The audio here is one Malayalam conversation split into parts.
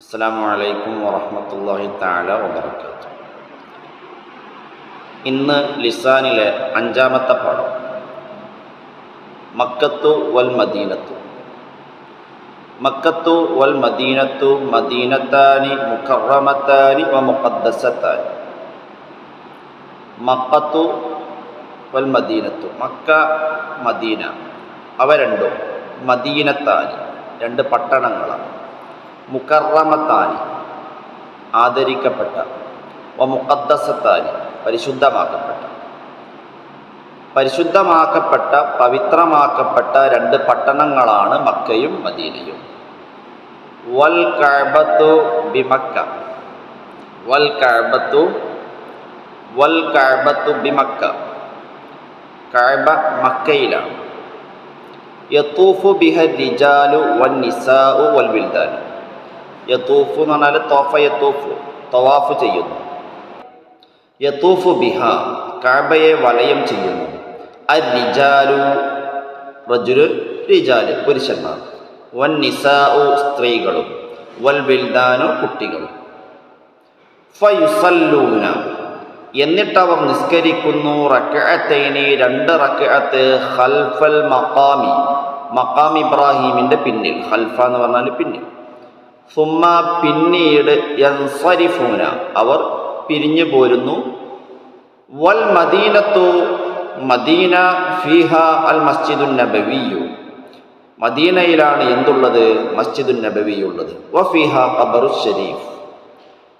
അസ്സലാമു അലൈക്കും വറഹ്മത്തുള്ളാഹി തആല വബറകാതുഹു. ഇന്ന് ലിസാനിലെ 5-ാമത്തെ പാഠം മക്കത്തു വൽ മദീനത്തു. മക്കത്തു വൽ മദീനത്തു മദീനത്താനി മുകറമത്താനി വ മുഖദ്ദസത്താനി. മക്കത്തു വൽ മദീനത്തു, മക്ക മദീന അവ രണ്ടും, മദീനത്താനി രണ്ട് പട്ടണങ്ങളാണ്, മുകറമത്താനി ആദരിക്കപ്പെട്ട, വ മുഖദ്ദസത്താനി പരിശുദ്ധമാക്കപ്പെട്ട പവിത്രമാക്കപ്പെട്ട രണ്ട് പട്ടണങ്ങളാണ് മക്കയും മദീനയും. വൽ കഅബത്തു ബിമക്ക, വൽ കഅബത്തു ബിമക്ക, കഅബ മക്കയിലാണ്. യതൂഫു ബിഹ റിജാലു വൻ നിസാഉ വൽ വിൽദാൻ. യതൂഫു എന്ന് പറഞ്ഞാൽ തോഫ യതൂഫു, തവാഫ് ചെയ്യുന്നു. യതൂഫു ബിഹ കഅബയെ വലയം ചെയ്യുന്നു. അർ റിജാലു റജുലു റിജാല് പുരുഷന്മാർ, വൻ നിസാഉ സ്ത്രീകളും, വൽ വിൽദാനു കുട്ടികളും. ഫയുസല്ലൂന എന്നിട്ടവർ നിസ്കരിക്കുന്നു, റക്അത്തൈനി രണ്ട് റക്അത്ത്, ഖൽഫൽ മഖാമി മഖാം ഇബ്രാഹിമിൻ്റെ പിന്നിൽ, ഖൽഫ എന്ന് പറഞ്ഞാൽ പിന്നിൽ. സുമ്മ പിന്നീട് യൻസരിഫൂന അവർ പിരിഞ്ഞു പോരുന്നു. വൽ മദീനത്തു മദീന ഫീഹ അൽ മസ്ജിദുൻ നബവിയ്യു മദീനയിലാണ് എന്തുള്ളത്? മസ്ജിദുൻ നബവി ഉള്ളത്. വഫീഹ ഖബറു ശരീഫ്,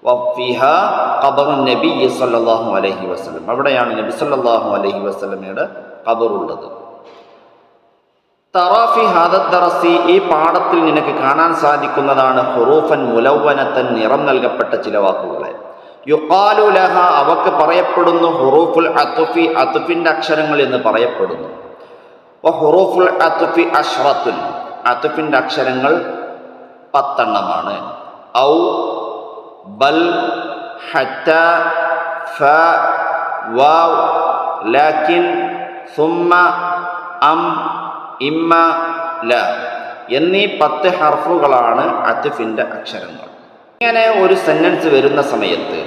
വഫീഹ ഖബറു നബി സല്ലല്ലാഹു അലൈഹി വസല്ലം, അവിടെയാണ് നബി സല്ലല്ലാഹു അലൈഹി വസല്ലമയുടെ ഖബറുള്ളത്. തറാഫി ഹാദദ്ദറസി ഈ പാഠത്തിൽ നിനക്ക് കാണാൻ സാധിക്കുന്നതാണ് ഹുറൂഫൻ മുലവ്വനത്തൻ നിറം നൽകപ്പെട്ട ചില വാക്കുകളെ. യുഖാലു ലഹ അവക്ക് പറയപ്പെടുന്നു ഹുറൂഫുൽ അത്ഫി അത്ഫിന്റെ അക്ഷരങ്ങൾ എന്ന് പറയപ്പെടുന്നു. വ ഹുറൂഫുൽ അത്ഫി അശ്റത്തുൻ അത്ഫിന്റെ അക്ഷരങ്ങൾ 10 എണ്ണമാണ്. ഔ ബൽ ഹത്ത ഫ വാവ് ലാകിൻ സുമ്മ അം ഇമ്മ ല എന്നീ 10 ഹർഫുകളാണ് അത്ഫിന്റെ അക്ഷരങ്ങൾ. ഇങ്ങനെ ഒരു സെന്റൻസ് വരുന്ന സമയത്ത്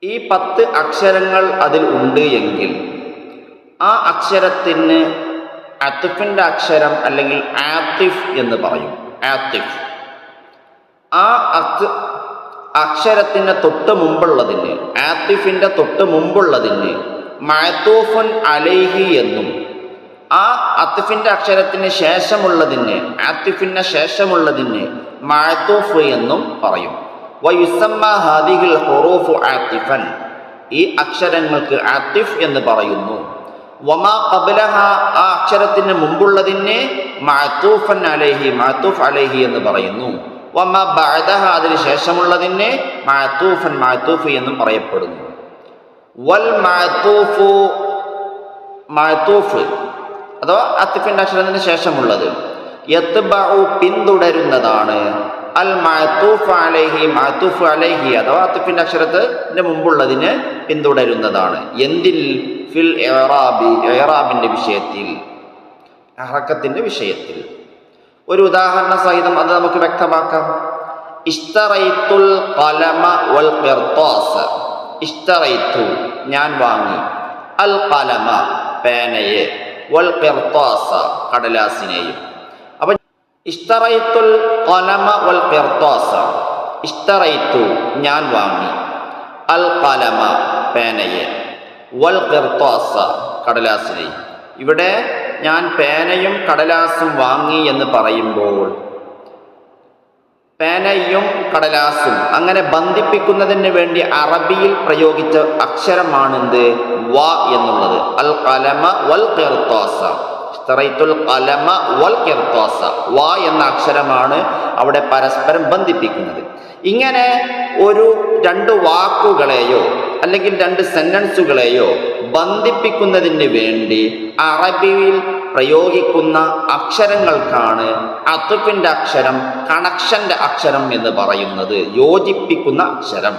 ഈ 10 അക്ഷരങ്ങൾ അതിൽ ഉണ്ട് എങ്കിൽ ആ അക്ഷരത്തിന് അത്ഫിന്റെ അക്ഷരം അല്ലെങ്കിൽ ആത്തിഫ് എന്ന് പറയും. ആത്തിഫ് ആ അക്ഷരത്തിന് തൊട്ട് മുമ്പുള്ളതിന്, ആത്തിഫിന്റെ തൊട്ട് മുമ്പുള്ളതിന് മഅതൂഫുൻ അലൈഹി എന്നും, ആ അത്ഫിന്റെ അക്ഷരത്തിന് ശേഷമുള്ളതിന്, ആത്തിഫിന് ശേഷമുള്ളതിന് മഅതൂഫ് എന്നും പറയും. വയുസമ്മ ഹാദിഹിൽ ഹുറൂഫു ആത്തിഫൻ ഈ അക്ഷരങ്ങൾക്ക് ആത്തിഫ് എന്ന് പറയുന്നു. വമാ ഖബ്ലഹ ആ അക്ഷരത്തിന് മുമ്പുള്ളതിന് മഅതൂഫൻ അലൈഹി മഅതൂഫ് അലൈഹി എന്ന് പറയുന്നു. വമാ ബഅദഹ അതിന് ശേഷമുള്ളതിന് മഅതൂഫൻ മഅതൂഫ് എന്നും പറയപ്പെടുന്നു. വൽ മഅതൂഫു മഅതൂഫ് അഥവാ അത്ഫിന്റെ അക്ഷരത്തിന് ശേഷമുള്ളത് യത്ബഉ പിന്തുടരുന്നതാണ്. അൽ മഅതൂഫ് അലൈഹി മഅതൂഫ് അലൈഹി അഥവാ അത്ഫിന്റെ അക്ഷരത്തിന് മുമ്പുള്ളതിന് പിന്തുടരുന്നതാണ്. എന്തിൽ? ഫിൽ ഇഅറാബി ഇഅറാബിന്റെ വിഷയത്തിൽ, ഹറക്കത്തിന്റെ വിഷയത്തിൽ. ഒരു ഉദാഹരണ സഹിതം അത് നമുക്ക് വ്യക്തമാക്കാം. ഇഷ്തറൈത്തുൽ ഖലമ വൽ ഖിർതാസ്. ഇഷ്തറൈത്തു ഞാൻ വാങ്ങി, അൽ ഖലമ പേനയെ, വൽ ഖിർതാസ കടലാസിനെയും. അപ്പൊ ഇഷ്തറൈത്തുൽ ഖലമ വൽ ഖിർതാസ, ഇഷ്തറൈത്തു ഞാൻ വാങ്ങി, അൽ ഖലമ പേനയെ, വൽ ഖിർതാസ കടലാസിനെയും. ഇവിടെ ഞാൻ പേനയും കടലാസും വാങ്ങി എന്ന് പറയുമ്പോൾ പേനയും കടലാസും അങ്ങനെ ബന്ധിപ്പിക്കുന്നതിന് വേണ്ടി അറബിയിൽ പ്രയോഗിച്ച അക്ഷരമാണെന്ത്? വ എന്നുള്ളത്. അൽ ഖലമ വൽ ഖിർതാസ, ഇഷ്തറൈത്തുൽ ഖലമ വൽ ഖിർതാസ, വ എന്ന അക്ഷരമാണ് അവിടെ പരസ്പരം ബന്ധിപ്പിക്കുന്നത്. ഇങ്ങനെ രണ്ട് വാക്കുകളെയോ അല്ലെങ്കിൽ 2 സെന്റൻസുകളെയോ ബന്ധിപ്പിക്കുന്നതിന് വേണ്ടി അറബിയിൽ പ്രയോഗിക്കുന്ന അക്ഷരങ്ങൾക്കാണ് അത്ഫിന്റെ അക്ഷരം, കണക്ഷന്റെ അക്ഷരം എന്ന് പറയുന്നത്. യോജിപ്പിക്കുന്ന അക്ഷരം.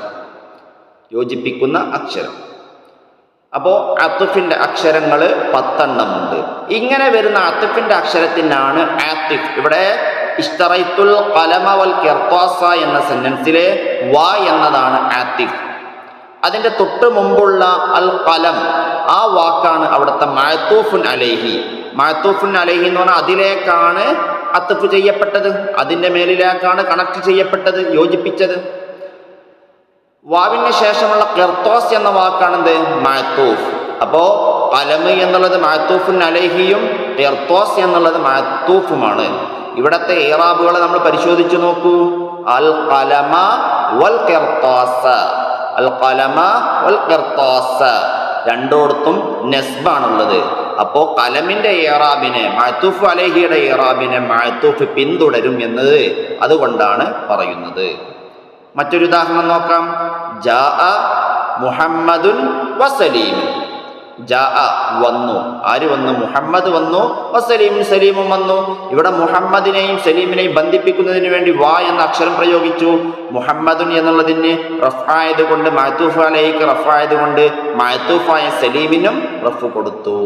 അപ്പോൾ അത്ഫിന്റെ അക്ഷരങ്ങൾ 10 എണ്ണമുണ്ട്. ഇങ്ങനെ വരുന്ന അത്ഫിന്റെ അക്ഷരത്തിനാണ് ആത്തിഫ്. ഇവിടെ ഇഷ്തറൈത്തുൽ ഖലമ വൽ ഖിർത്താസ എന്ന സെന്റൻസിലെ വാ എന്നതാണ് ആത്തിഫ്. അതിൻ്റെ തൊട്ട് മുമ്പുള്ള അൽ ഖലം ആ വാക്കാണ് അവിടുത്തെ മഅ്തൂഫുൻ അലൈഹി. മഅ്തൂഫുൻ അലൈഹി എന്ന് പറഞ്ഞാൽ അതിലേക്കാണ് അത്ഫ് ചെയ്യപ്പെട്ടത്, അതിൻ്റെ മേലിലേക്കാണ് കണക്ട് ചെയ്യപ്പെട്ടത്, യോജിപ്പിച്ചത്. വാവിന് ശേഷമുള്ള ഖിർത്താസ് എന്ന വാക്കാണെന്ത്? മഅ്തൂഫ്. അപ്പോ ഖലം എന്നുള്ളത് മഅ്തൂഫുൻ അലൈഹിയും ഖിർത്താസ് എന്നുള്ളത് മഅ്തൂഫുമാണ്. ഇവിടത്തെ ഇറാബുകളെ നമ്മൾ പരിശോധിച്ചു നോക്കൂ. അൽ ഖലമ വൽ ഖിർത്താസ, അൽ ഖലമ വൽ ഖിർത്താസ രണ്ടോടത്തും നെസ്ബാണുള്ളത്. അപ്പോൾ ഖലമിന്റെ ഇറാബിനെ, മഅ്തൂഫ് അലൈഹിയുടെ ഇറാബിനെ മഅ്തൂഫ് പിന്തുടരും എന്നത് അതുകൊണ്ടാണ് പറയുന്നത്. മറ്റൊരു ഉദാഹരണം നോക്കാം. ജാഅ മുഹമ്മദുൻ വസലീം. ജാഅ വന്നു, ആര് വന്നു? മുഹമ്മദ് വന്നു. വസലീമുൻ സലീമും വന്നു. ഇവിടെ മുഹമ്മദിനെയും സലീമിനെയും ബന്ധിപ്പിക്കുന്നതിന് വേണ്ടി വാ എന്ന അക്ഷരം പ്രയോഗിച്ചു. മുഹമ്മദുൻ എന്നുള്ളതിന് റഫ്ആയത് കൊണ്ട് മഅ്തൂഫ് അലൈഹിക്ക് റഫ്ആയത് കൊണ്ട് മഅ്തൂഫായ സലീമിനും റഫ് കൊടുത്തു.